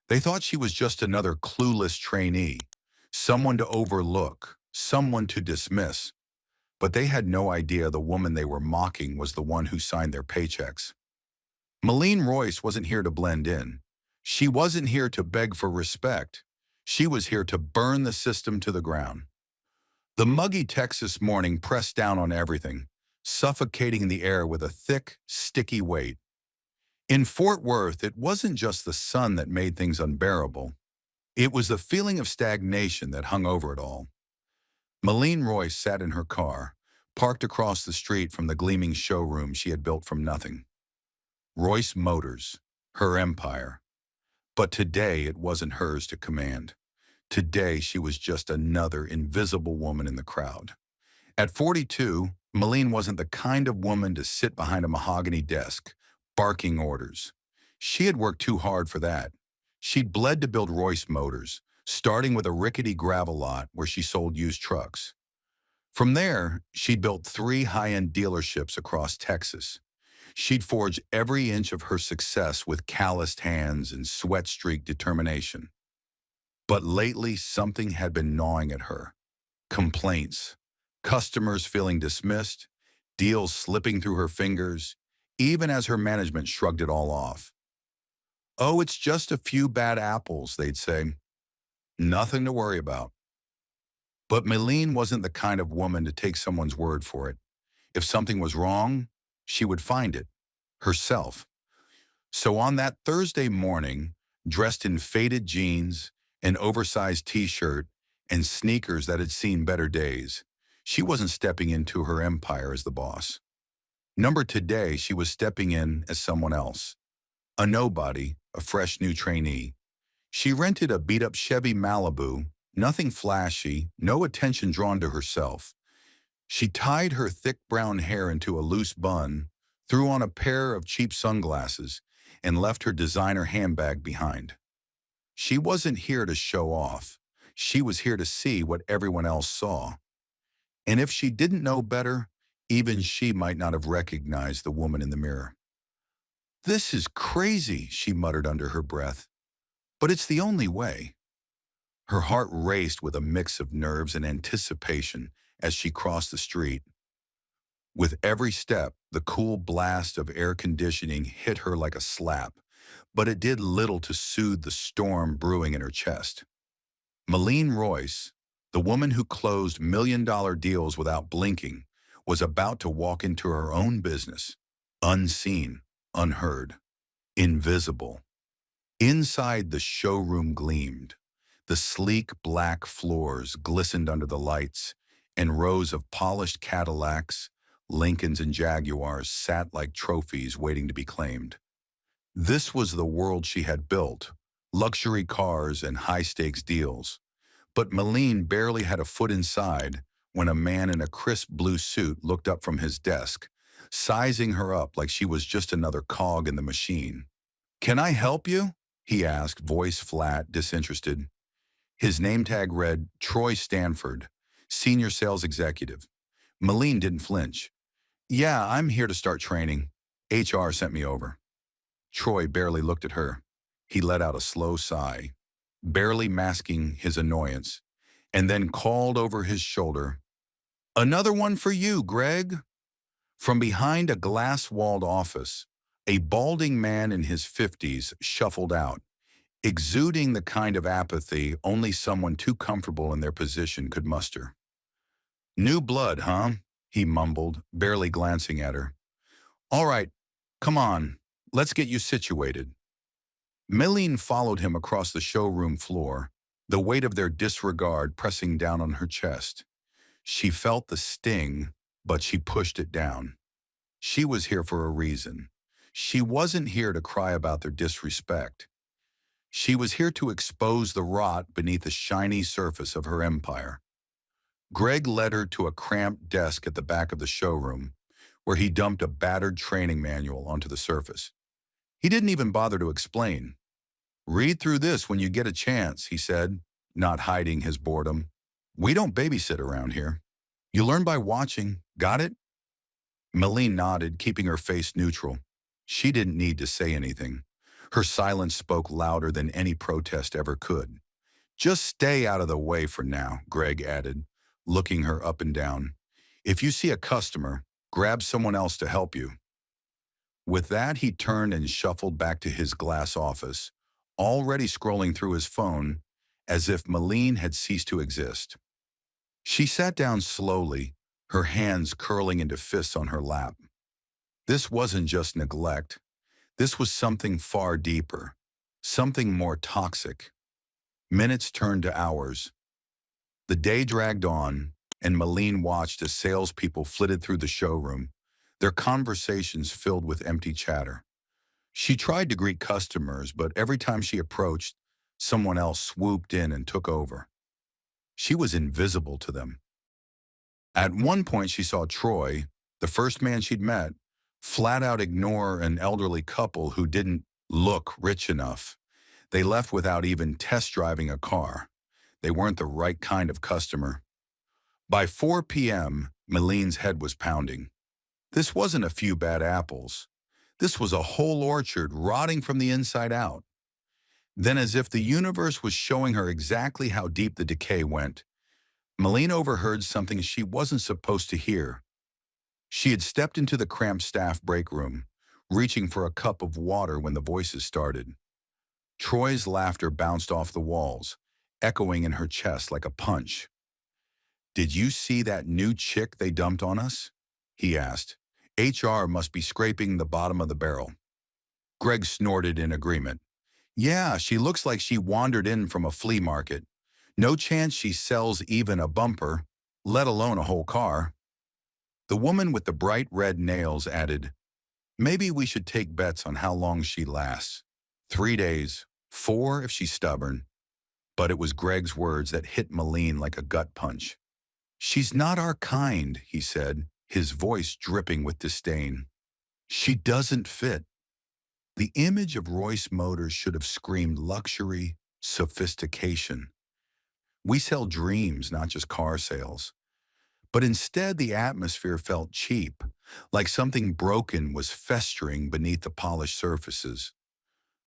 They thought she was just another clueless trainee, someone to overlook, someone to dismiss. But they had no idea the woman they were mocking was the one who signed their paychecks. Malene Royce wasn't here to blend in. She wasn't here to beg for respect. She was here to burn the system to the ground. The muggy Texas morning pressed down on everything, suffocating the air with a thick, sticky weight. In Fort Worth, it wasn't just the sun that made things unbearable. It was the feeling of stagnation that hung over it all. Malene Royce sat in her car, parked across the street from the gleaming showroom she had built from nothing. Royce Motors, her empire. But today it wasn't hers to command. Today she was just another invisible woman in the crowd. At 42, Malene wasn't the kind of woman to sit behind a mahogany desk, barking orders. She had worked too hard for that. She'd bled to build Royce Motors, starting with a rickety gravel lot where she sold used trucks. From there, she'd built 3 high-end dealerships across Texas. She'd forged every inch of her success with calloused hands and sweat-streaked determination. But lately, something had been gnawing at her. Complaints, customers feeling dismissed, deals slipping through her fingers, even as her management shrugged it all off. "Oh, it's just a few bad apples," they'd say. "Nothing to worry about." But Malene wasn't the kind of woman to take someone's word for it. If something was wrong, she would find it, herself. So on that Thursday morning, dressed in faded jeans, an oversized t-shirt, and sneakers that had seen better days, she wasn't stepping into her empire as the boss. Number today, she was stepping in as someone else. A nobody, a fresh new trainee. She rented a beat-up Chevy Malibu, nothing flashy, no attention drawn to herself. She tied her thick brown hair into a loose bun, threw on a pair of cheap sunglasses, and left her designer handbag behind. She wasn't here to show off. She was here to see what everyone else saw. And if she didn't know better, even she might not have recognized the woman in the mirror. "This is crazy," she muttered under her breath. "But it's the only way." Her heart raced with a mix of nerves and anticipation as she crossed the street. With every step, the cool blast of air conditioning hit her like a slap, but it did little to soothe the storm brewing in her chest. Malene Royce, the woman who closed million-dollar deals without blinking, was about to walk into her own business, unseen, unheard, invisible. Inside, the showroom gleamed. The sleek black floors glistened under the lights, and rows of polished Cadillacs, Lincolns, and Jaguars sat like trophies waiting to be claimed. This was the world she had built, luxury cars and high-stakes deals. But Malene barely had a foot inside when a man in a crisp blue suit looked up from his desk, sizing her up like she was just another cog in the machine. "Can I help you?" he asked, voice flat, disinterested. His name tag read Troy Stanford, Senior Sales Executive. Malene didn't flinch. "Yeah, I'm here to start training. HR sent me over." Troy barely looked at her. He let out a slow sigh, barely masking his annoyance, and then called over his shoulder, "Another one for you, Greg." From behind a glass-walled office, a balding man in his 50s shuffled out, exuding the kind of apathy only someone too comfortable in their position could muster. "New blood, huh?" he mumbled, barely glancing at her. "All right, come on, let's get you situated." Malene followed him across the showroom floor, the weight of their disregard pressing down on her chest. She felt the sting, but she pushed it down. She was here for a reason. She wasn't here to cry about their disrespect. She was here to expose the rot beneath the shiny surface of her empire. Greg led her to a cramped desk at the back of the showroom, where he dumped a battered training manual onto the surface. He didn't even bother to explain. "Read through this when you get a chance," he said, not hiding his boredom. "We don't babysit around here. You learn by watching, got it?" Malene nodded, keeping her face neutral. She didn't need to say anything. Her silence spoke louder than any protest ever could. Just stay out of the way for now, Greg added, looking her up and down. If you see a customer, grab someone else to help you. With that, he turned and shuffled back to his glass office, already scrolling through his phone as if Malene had ceased to exist. She sat down slowly, her hands curling into fists on her lap. This wasn't just neglect. This was something far deeper, something more toxic. Minutes turned to hours. The day dragged on, and Malene watched as salespeople flitted through the showroom, their conversations filled with empty chatter. She tried to greet customers, but every time she approached, someone else swooped in and took over. She was invisible to them. At one point, she saw Troy, the first man she'd met, flat out ignore an elderly couple who didn't look rich enough. They left without even test driving a car. They weren't the right kind of customer. By 4 p.m., Malene's head was pounding. This wasn't a few bad apples. This was a whole orchard rotting from the inside out. Then, as if the universe was showing her exactly how deep the decay went, Malene overheard something she wasn't supposed to hear. She had stepped into the cramped staff break room, reaching for a cup of water when the voices started. Troy's laughter bounced off the walls, echoing in her chest like a punch. "Did you see that new chick they dumped on us?" he asked. "HR must be scraping the bottom of the barrel." Greg snorted in agreement. "Yeah, she looks like she wandered in from a flea market. No chance she sells even a bumper, let alone a whole car." The woman with the bright red nails added, "Maybe we should take bets on how long she lasts. 3 days, 4 if she's stubborn." But it was Greg's words that hit Malene like a gut punch. "She's not our kind," he said, his voice dripping with disdain. "She doesn't fit." The image of Royce Motors should have screamed luxury, sophistication. We sell dreams, not just car sales. But instead, the atmosphere felt cheap, like something broken was festering beneath the polished surfaces.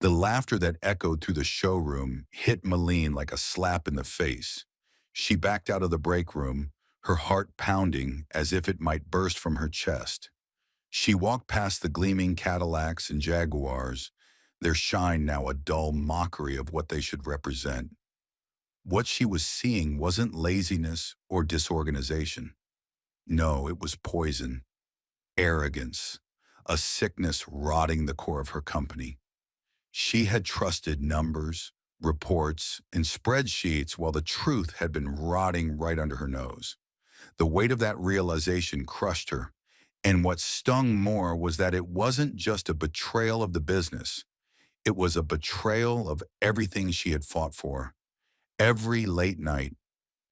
The laughter that echoed through the showroom hit Malene like a slap in the face. She backed out of the break room, her heart pounding as if it might burst from her chest. She walked past the gleaming Cadillacs and Jaguars, their shine now a dull mockery of what they should represent. What she was seeing wasn't laziness or disorganization. No, it was poison, arrogance, a sickness rotting the core of her company. She had trusted numbers, reports, and spreadsheets while the truth had been rotting right under her nose. The weight of that realization crushed her, and what stung more was that it wasn't just a betrayal of the business. It was a betrayal of everything she had fought for. Every late night,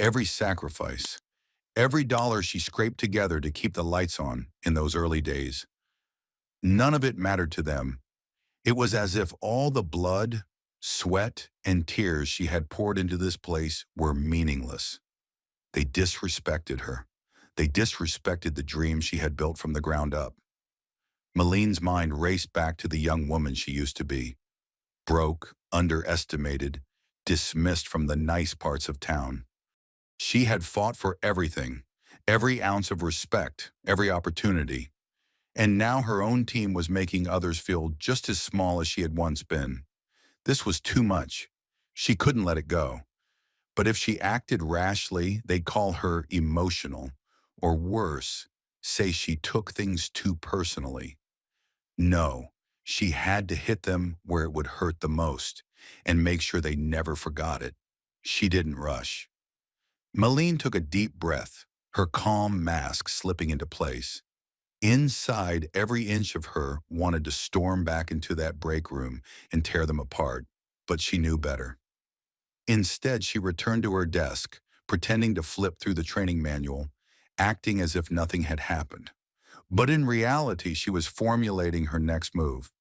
every sacrifice, every dollar she scraped together to keep the lights on in those early days. None of it mattered to them. It was as if all the blood, sweat, and tears she had poured into this place were meaningless. They disrespected her. They disrespected the dream she had built from the ground up. Malene's mind raced back to the young woman she used to be. Broke, underestimated, dismissed from the nice parts of town. She had fought for everything, every ounce of respect, every opportunity. And now her own team was making others feel just as small as she had once been. This was too much. She couldn't let it go. But if she acted rashly, they'd call her emotional, or worse, say she took things too personally. No, she had to hit them where it would hurt the most and make sure they never forgot it. She didn't rush. Malene took a deep breath, her calm mask slipping into place. Inside, every inch of her wanted to storm back into that break room and tear them apart, but she knew better. Instead, she returned to her desk, pretending to flip through the training manual, acting as if nothing had happened. But in reality, she was formulating her next move.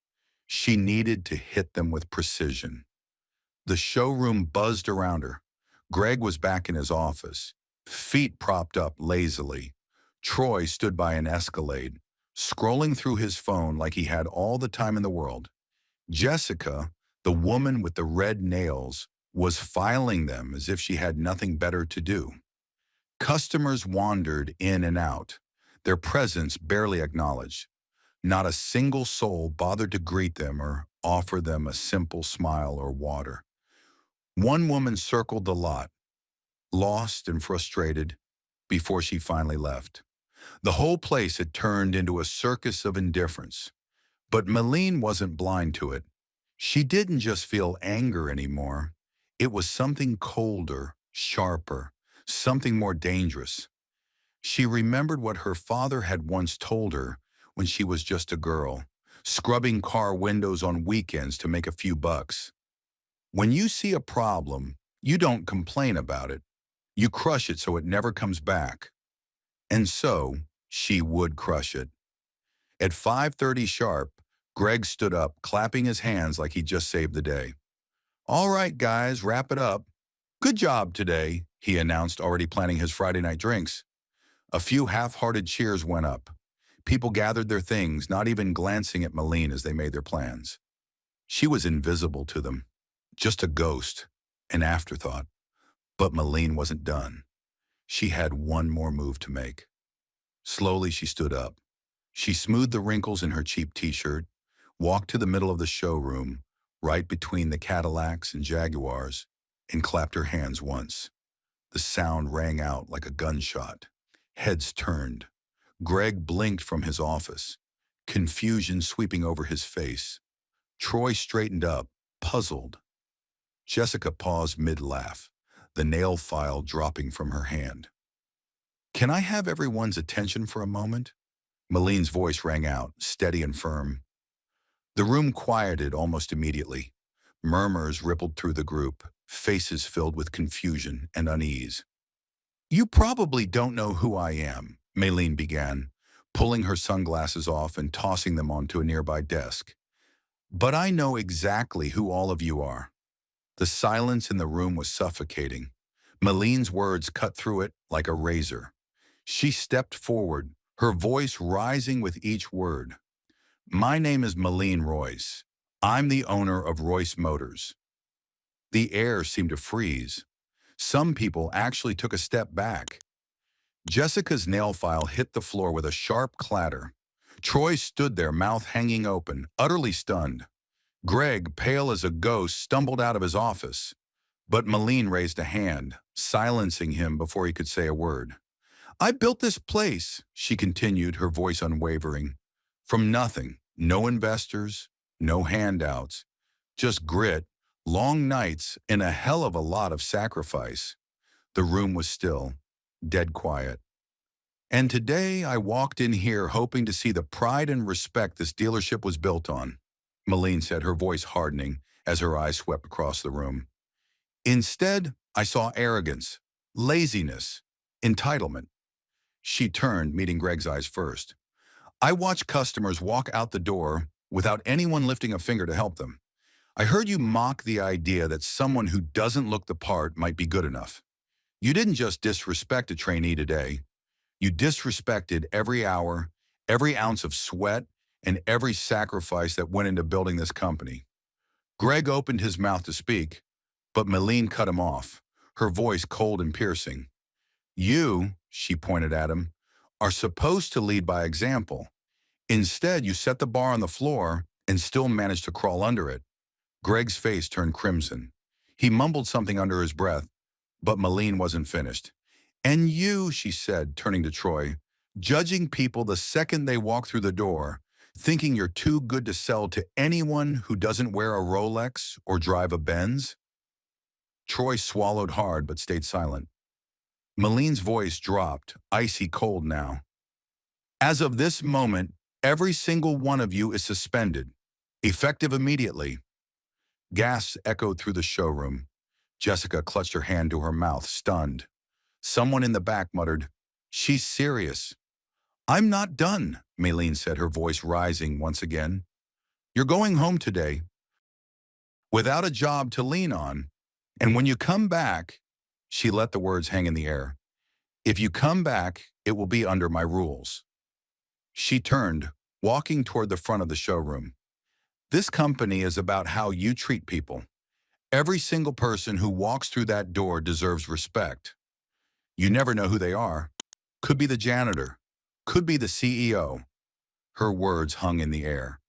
She needed to hit them with precision. The showroom buzzed around her. Greg was back in his office, feet propped up lazily. Troy stood by an Escalade, scrolling through his phone like he had all the time in the world. Jessica, the woman with the red nails, was filing them as if she had nothing better to do. Customers wandered in and out, their presence barely acknowledged. Not a single soul bothered to greet them or offer them a simple smile or water. One woman circled the lot, lost and frustrated, before she finally left. The whole place had turned into a circus of indifference. But Malene wasn't blind to it. She didn't just feel anger anymore. It was something colder, sharper, something more dangerous. She remembered what her father had once told her when she was just a girl, scrubbing car windows on weekends to make a few bucks. When you see a problem, you don't complain about it. You crush it so it never comes back. And so, she would crush it. At 5:30 sharp, Greg stood up, clapping his hands like he just saved the day. "All right, guys, wrap it up. Good job today," he announced, already planning his Friday night drinks. A few half-hearted cheers went up. People gathered their things, not even glancing at Malene as they made their plans. She was invisible to them, just a ghost, an afterthought. But Malene wasn't done. She had one more move to make. Slowly, she stood up. She smoothed the wrinkles in her cheap t-shirt, walked to the middle of the showroom, right between the Cadillacs and Jaguars, and clapped her hands once. The sound rang out like a gunshot. Heads turned. Greg blinked from his office, confusion sweeping over his face. Troy straightened up, puzzled. Jessica paused mid-laugh, the nail file dropping from her hand. "Can I have everyone's attention for a moment?" Malene's voice rang out, steady and firm. The room quieted almost immediately. Murmurs rippled through the group, faces filled with confusion and unease. "You probably don't know who I am," Malene began, pulling her sunglasses off and tossing them onto a nearby desk. "But I know exactly who all of you are." The silence in the room was suffocating. Malene's words cut through it like a razor. She stepped forward, her voice rising with each word. "My name is Malene Royce. I'm the owner of Royce Motors." The air seemed to freeze. Some people actually took a step back. Jessica's nail file hit the floor with a sharp clatter. Troy stood there, mouth hanging open, utterly stunned. Greg, pale as a ghost, stumbled out of his office. But Malene raised a hand, silencing him before he could say a word. "I built this place," she continued, her voice unwavering. "From nothing, no investors, no handouts, just grit, long nights, and a hell of a lot of sacrifice." The room was still, dead quiet. "And today I walked in here hoping to see the pride and respect this dealership was built on," Malene said, her voice hardening as her eyes swept across the room. "Instead, I saw arrogance, laziness, entitlement." She turned, meeting Greg's eyes first. "I watched customers walk out the door without anyone lifting a finger to help them. I heard you mock the idea that someone who doesn't look the part might be good enough. You didn't just disrespect a trainee today. You disrespected every hour, every ounce of sweat, and every sacrifice that went into building this company." Greg opened his mouth to speak, but Malene cut him off, her voice cold and piercing. "You," she pointed at him, "are supposed to lead by example. Instead, you set the bar on the floor and still managed to crawl under it." Greg's face turned crimson. He mumbled something under his breath, but Malene wasn't finished. "And you," she said, turning to Troy, "judging people the second they walk through the door, thinking you're too good to sell to anyone who doesn't wear a Rolex or drive a Benz?" Troy swallowed hard but stayed silent. Malene's voice dropped, icy cold now. "As of this moment, every single one of you is suspended, effective immediately." Gasps echoed through the showroom. Jessica clutched her hand to her mouth, stunned. Someone in the back muttered, "She's serious." "I'm not done," Malene said, her voice rising once again. "You're going home today, without a job to lean on. And when you come back," she let the words hang in the air, "if you come back, it will be under my rules." She turned, walking toward the front of the showroom. This company is about how you treat people. Every single person who walks through that door deserves respect. You never know who they are. Could be the janitor. Could be the CEO. Her words hung in the air.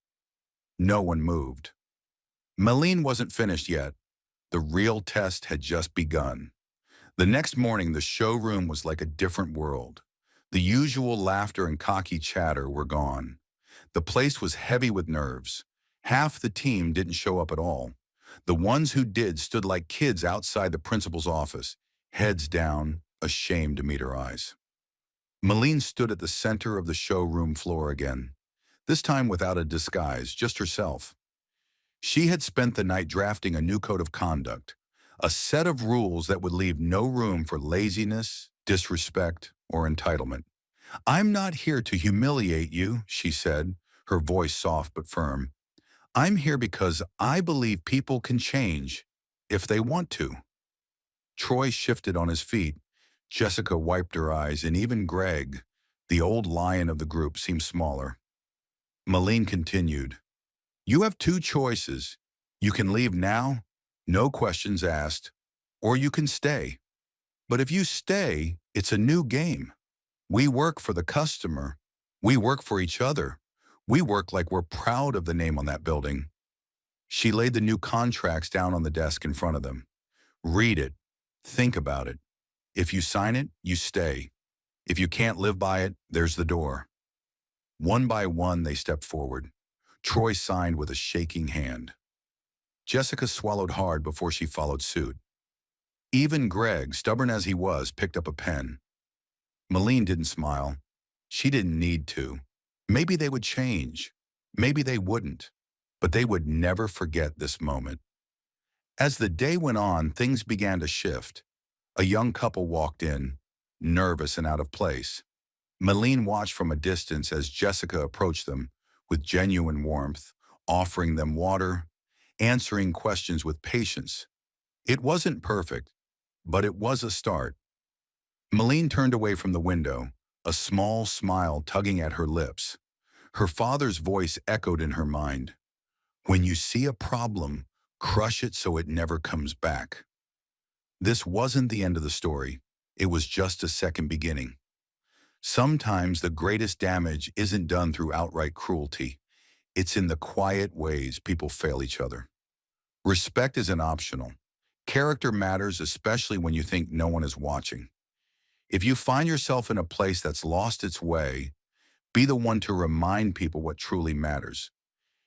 No one moved. Malene wasn't finished yet. The real test had just begun. The next morning, the showroom was like a different world. The usual laughter and cocky chatter were gone. The place was heavy with nerves. Half the team didn't show up at all. The ones who did stood like kids outside the principal's office, heads down, ashamed to meet her eyes. Malene stood at the center of the showroom floor again, this time without a disguise, just herself. She had spent the night drafting a new code of conduct, a set of rules that would leave no room for laziness, disrespect, or entitlement. "I'm not here to humiliate you," she said, her voice soft but firm. "I'm here because I believe people can change if they want to." Troy shifted on his feet. Jessica wiped her eyes, and even Greg, the old lion of the group, seemed smaller. Malene continued, "You have two choices. You can leave now, no questions asked, or you can stay. But if you stay, it's a new game. We work for the customer. We work for each other. We work like we're proud of the name on that building." She laid the new contracts down on the desk in front of them. "Read it. Think about it. If you sign it, you stay. If you can't live by it, there's the door." One by one, they stepped forward. Troy signed with a shaking hand. Jessica swallowed hard before she followed suit. Even Greg, stubborn as he was, picked up a pen. Malene didn't smile. She didn't need to. Maybe they would change. Maybe they wouldn't. But they would never forget this moment. As the day went on, things began to shift. A young couple walked in, nervous and out of place. Malene watched from a distance as Jessica approached them with genuine warmth, offering them water, answering questions with patience. It wasn't perfect, but it was a start. Malene turned away from the window, a small smile tugging at her lips. Her father's voice echoed in her mind. "When you see a problem, crush it so it never comes back." This wasn't the end of the story. It was just a second beginning. Sometimes the greatest damage isn't done through outright cruelty. It's in the quiet ways people fail each other. Respect isn't optional. Character matters, especially when you think no one is watching. If you find yourself in a place that's lost its way, be the one to remind people what truly matters.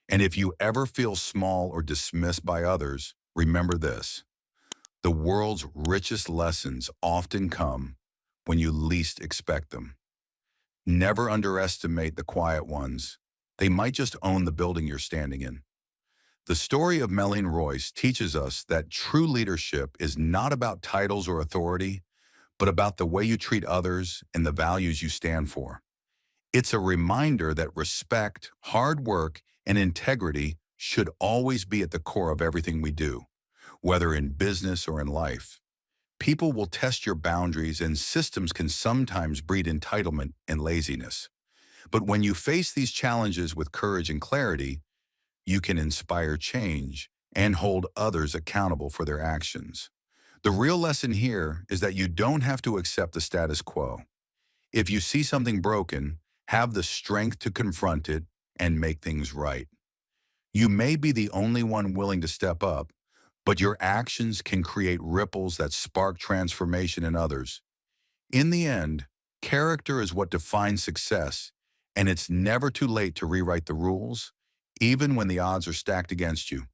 And if you ever feel small or dismissed by others, remember this. The world's richest lessons often come when you least expect them. Never underestimate the quiet ones. They might just own the building you're standing in. The story of Melanie Royce teaches us that true leadership is not about titles or authority, but about the way you treat others and the values you stand for. It's a reminder that respect, hard work, and integrity should always be at the core of everything we do, whether in business or in life. People will test your boundaries, and systems can sometimes breed entitlement and laziness. But when you face these challenges with courage and clarity, you can inspire change and hold others accountable for their actions. The real lesson here is that you don't have to accept the status quo. If you see something broken, have the strength to confront it and make things right. You may be the only one willing to step up, but your actions can create ripples that spark transformation in others. In the end, character is what defines success, and it's never too late to rewrite the rules, even when the odds are stacked against you.